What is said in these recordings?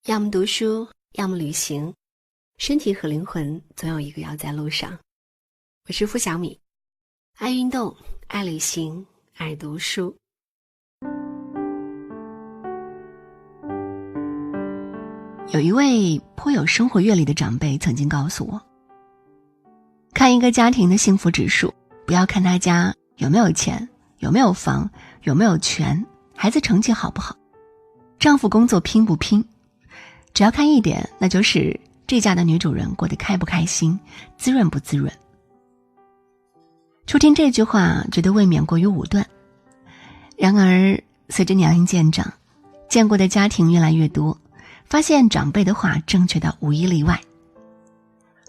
要么读书，要么旅行，身体和灵魂总有一个要在路上。我是付小米，爱运动，爱旅行，爱读书。有一位颇有生活阅历的长辈曾经告诉我，看一个家庭的幸福指数，不要看他家有没有钱，有没有房，有没有权，孩子成绩好不好，丈夫工作拼不拼，只要看一点，那就是这家的女主人过得开不开心，滋润不滋润。初听这句话觉得未免过于武断，然而随着年龄渐长，见过的家庭越来越多，发现长辈的话正确到无一例外。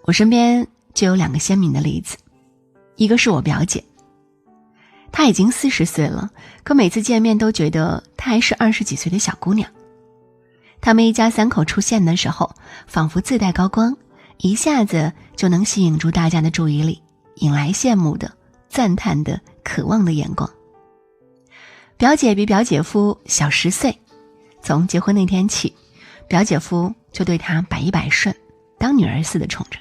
我身边就有两个鲜明的例子，一个是我表姐，她已经40岁了，可每次见面都觉得她还是20几岁的小姑娘。他们一家3口出现的时候，仿佛自带高光，一下子就能吸引住大家的注意力，引来羡慕的、赞叹的、渴望的眼光。表姐比表姐夫小10岁，从结婚那天起，表姐夫就对她百依百顺，当女儿似的宠着。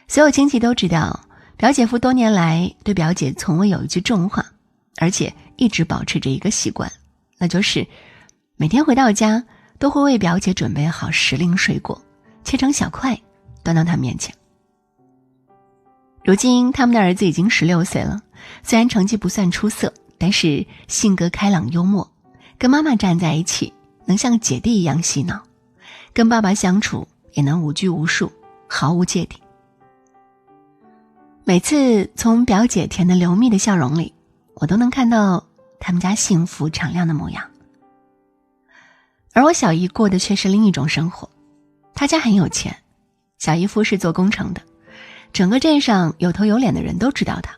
所有亲戚都知道，表姐夫多年来对表姐从未有一句重话，而且一直保持着一个习惯，那就是每天回到家都会为表姐准备好时令水果，切成小块端到她面前。如今他们的儿子已经16岁了，虽然成绩不算出色，但是性格开朗幽默，跟妈妈站在一起能像姐弟一样嬉闹，跟爸爸相处也能无拘无束，毫无芥蒂。每次从表姐甜得流蜜的笑容里，我都能看到他们家幸福敞亮的模样。而我小姨过的却是另一种生活，她家很有钱，小姨夫是做工程的，整个镇上有头有脸的人都知道她。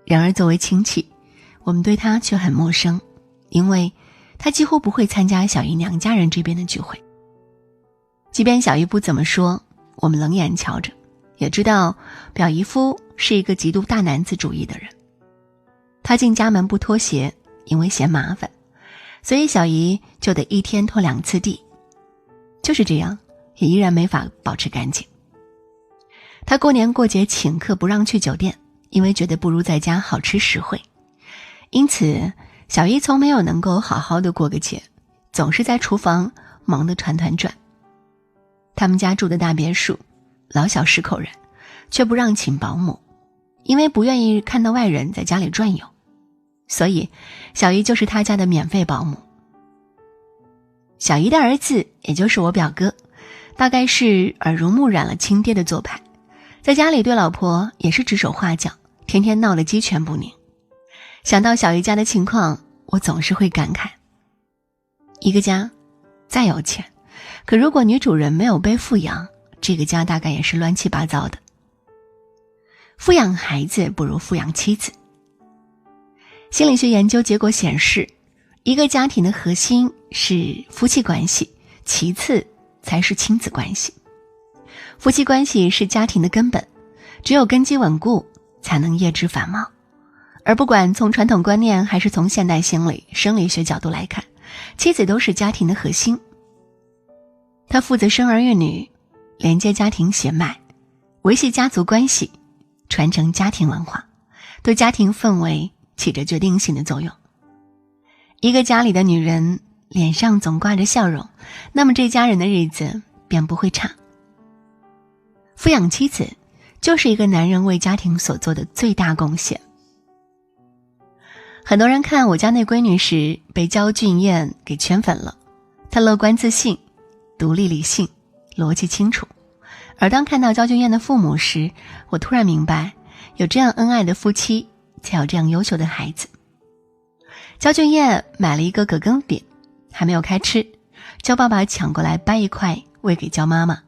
然而作为亲戚，我们对她却很陌生，因为她几乎不会参加小姨娘家人这边的聚会。即便小姨不怎么说，我们冷眼瞧着，也知道表姨夫是一个极度大男子主义的人。他进家门不脱鞋，因为嫌麻烦，所以小姨就得一天拖2次地，就是这样，也依然没法保持干净。他过年过节请客不让去酒店，因为觉得不如在家好吃实惠。因此小姨从没有能够好好的过个节，总是在厨房忙得团团转。他们家住的大别墅，老小10口人，却不让请保姆，因为不愿意看到外人在家里转悠，所以小姨就是他家的免费保姆。小姨的儿子，也就是我表哥，大概是耳濡目染了亲爹的做派，在家里对老婆也是指手画脚，天天闹得鸡犬不宁。想到小姨家的情况，我总是会感慨，一个家再有钱，可如果女主人没有被富养，这个家大概也是乱七八糟的。富养孩子不如富养妻子。心理学研究结果显示，一个家庭的核心是夫妻关系，其次才是亲子关系。夫妻关系是家庭的根本，只有根基稳固，才能叶枝繁茂。而不管从传统观念还是从现代心理生理学角度来看，妻子都是家庭的核心。她负责生儿育女，连接家庭血脉，维系家族关系，传承家庭文化，对家庭氛围起着决定性的作用。一个家里的女人脸上总挂着笑容，那么这家人的日子便不会差。抚养妻子就是一个男人为家庭所做的最大贡献。很多人看我家那闺女时被焦俊艳给圈粉了，她乐观自信，独立理性，逻辑清楚。而当看到焦俊艳的父母时，我突然明白，有这样恩爱的夫妻，才有这样优秀的孩子。焦俊艳买了一个葛根饼，还没有开吃，焦爸爸抢过来掰一块喂给焦妈妈。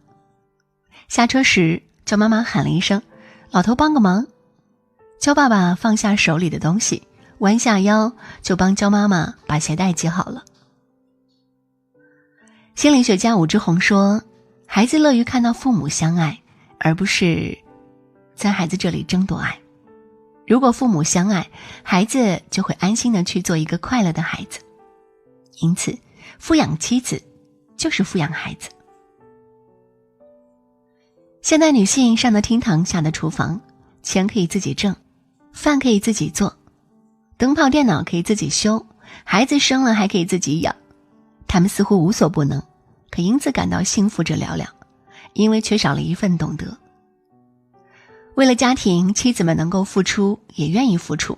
下车时，焦妈妈喊了一声：“老头帮个忙。”焦爸爸放下手里的东西，弯下腰就帮焦妈妈把鞋带系好了。心理学家武志红说，孩子乐于看到父母相爱，而不是在孩子这里争夺爱。如果父母相爱，孩子就会安心地去做一个快乐的孩子。因此，抚养妻子就是抚养孩子。现代女性上得厅堂下得厨房，钱可以自己挣，饭可以自己做，灯泡电脑可以自己修，孩子生了还可以自己养。她们似乎无所不能，可因此感到幸福者寥寥，因为缺少了一份懂得。为了家庭，妻子们能够付出，也愿意付出，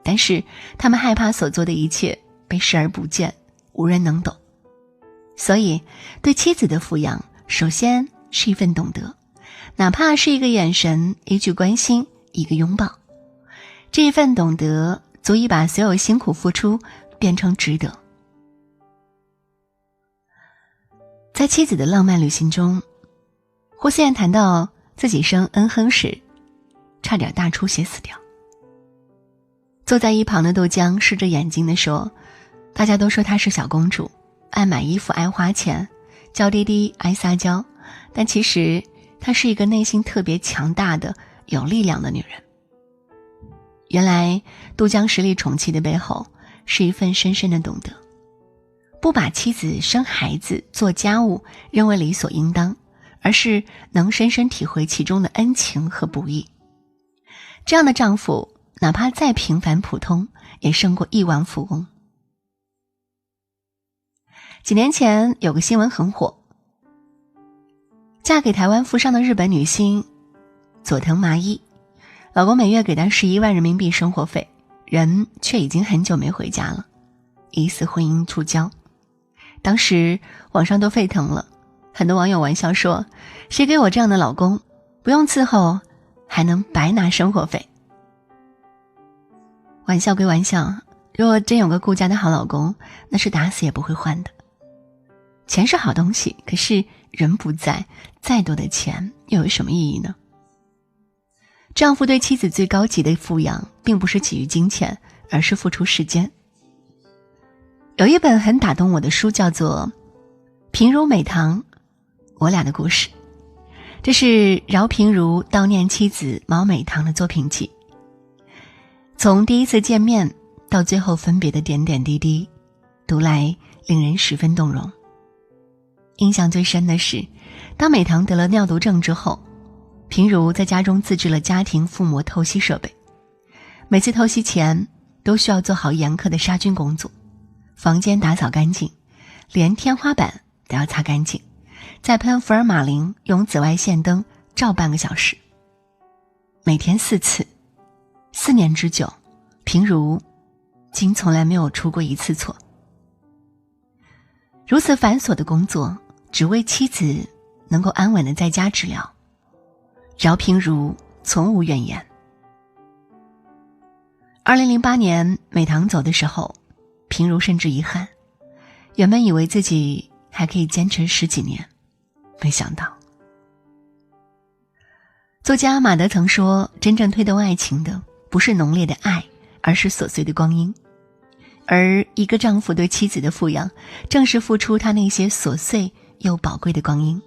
但是她们害怕所做的一切被视而不见，无人能懂。所以对妻子的抚养，首先是一份懂得，哪怕是一个眼神，一句关心，一个拥抱，这一份懂得足以把所有辛苦付出变成值得。在妻子的浪漫旅行中，胡思燕谈到自己生恩亨时差点大出血死掉。坐在一旁的豆浆湿着眼睛地说，大家都说她是小公主，爱买衣服，爱花钱，娇滴滴，爱撒娇，但其实她是一个内心特别强大的有力量的女人。原来豆浆实力宠妻的背后是一份深深的懂得，不把妻子生孩子做家务认为理所应当，而是能深深体会其中的恩情和不易。这样的丈夫哪怕再平凡普通，也胜过亿万富翁。几年前有个新闻很火，嫁给台湾富商的日本女星佐藤麻衣，老公每月给她11万人民币生活费，人却已经很久没回家了，疑似婚姻触礁。当时网上都沸腾了，很多网友玩笑说，谁给我这样的老公，不用伺候还能白拿生活费。玩笑归玩笑，如果真有个顾家的好老公，那是打死也不会换的。钱是好东西，可是人不在，再多的钱又有什么意义呢？丈夫对妻子最高级的富养，并不是给予金钱，而是付出时间。有一本很打动我的书，叫做《平如美棠我俩的故事》，这是饶平如悼念妻子毛美棠的作品集。从第一次见面到最后分别的点点滴滴，读来令人十分动容。印象最深的是，当美棠得了尿毒症之后，平如在家中自制了家庭腹膜透析设备，每次透析前都需要做好严苛的杀菌工作，房间打扫干净，连天花板都要擦干净，再喷福尔马林，用紫外线灯照半个小时，每天4次，4年之久，平如竟从来没有出过一次错。如此繁琐的工作，只为妻子能够安稳地在家治疗，饶平如从无怨言。2008年美棠走的时候，平如甚至遗憾，原本以为自己还可以坚持10几年，没想到。作家马德曾说，真正推动爱情的不是浓烈的爱，而是琐碎的光阴。而一个丈夫对妻子的富养，正是付出他那些琐碎又宝贵的光阴。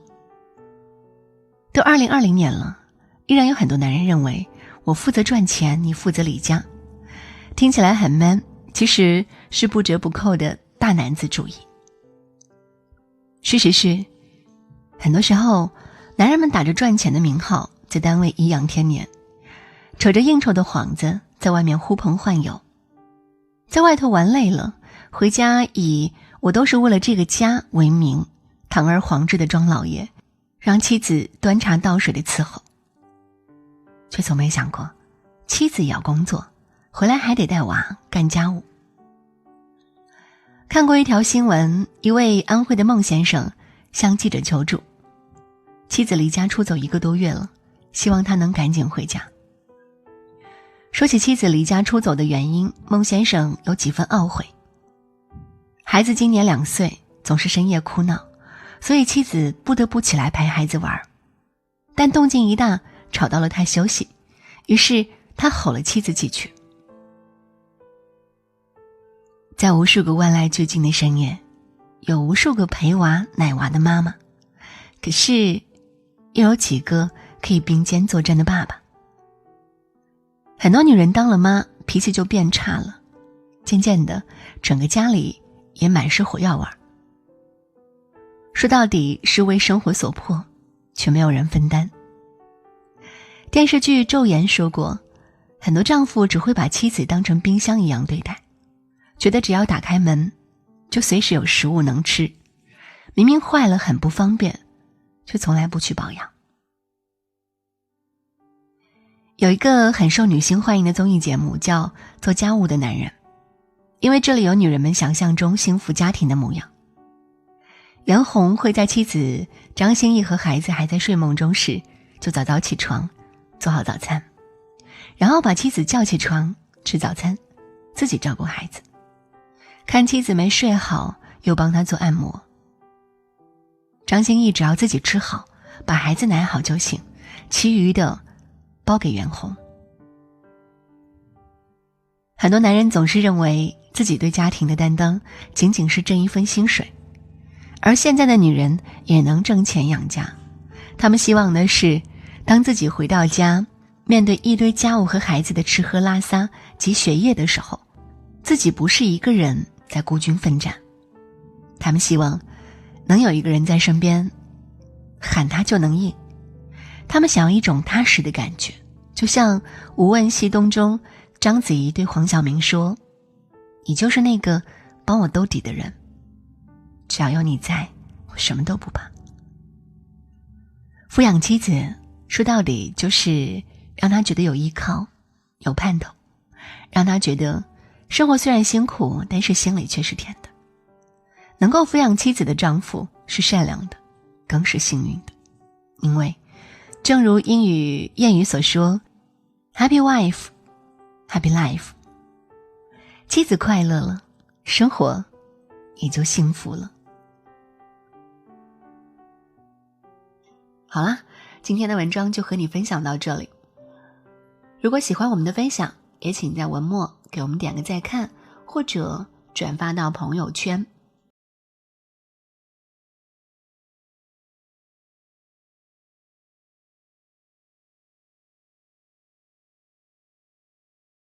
都2020年了，依然有很多男人认为，我负责赚钱，你负责理家。听起来很 man， 其实是不折不扣的大男子主义。事实是，很多时候男人们打着赚钱的名号，在单位颐养天年，扯着应酬的幌子，在外面呼朋唤友，在外头玩累了，回家以我都是为了这个家为名，堂而皇之的装老爷，让妻子端茶倒水的伺候，却从没想过妻子也要工作，回来还得带娃干家务。看过一条新闻，一位安徽的孟先生向记者求助，妻子离家出走1个多月了，希望他能赶紧回家。说起妻子离家出走的原因，孟先生有几分懊悔。孩子今年2岁，总是深夜哭闹，所以妻子不得不起来陪孩子玩，但动静一大，吵到了他休息，于是他吼了妻子几句。在无数个万籁俱静的深夜，有无数个陪娃奶娃的妈妈，可是又有几个可以并肩作战的爸爸。很多女人当了妈，脾气就变差了，渐渐的整个家里也满是火药味。说说到底是为生活所迫，却没有人分担。电视剧《昼颜》说过，很多丈夫只会把妻子当成冰箱一样对待，觉得只要打开门就随时有食物能吃，明明坏了很不方便，却从来不去保养。有一个很受女性欢迎的综艺节目叫《做家务的男人》，因为这里有女人们想象中幸福家庭的模样。袁弘会在妻子张歆艺和孩子还在睡梦中时就早早起床，做好早餐，然后把妻子叫起床吃早餐，自己照顾孩子，看妻子没睡好又帮她做按摩。张歆艺只要自己吃好，把孩子奶好就行，其余的包给袁弘。很多男人总是认为自己对家庭的担当仅仅是挣一份薪水，而现在的女人也能挣钱养家，她们希望的是当自己回到家，面对一堆家务和孩子的吃喝拉撒及学业的时候，自己不是一个人在孤军奋战。她们希望能有一个人在身边，喊他就能应。她们想要一种踏实的感觉，就像《无问西东》中章子怡对黄晓明说，你就是那个帮我兜底的人，只要有你在，我什么都不怕。抚养妻子说到底就是让她觉得有依靠，有盼头，让她觉得生活虽然辛苦，但是心里却是甜的。能够抚养妻子的丈夫是善良的，更是幸运的，因为正如英语谚语所说， Happy wife, happy life。 妻子快乐了，生活也就幸福了。好啦，今天的文章就和你分享到这里。如果喜欢我们的分享，也请在文末给我们点个再看，或者转发到朋友圈。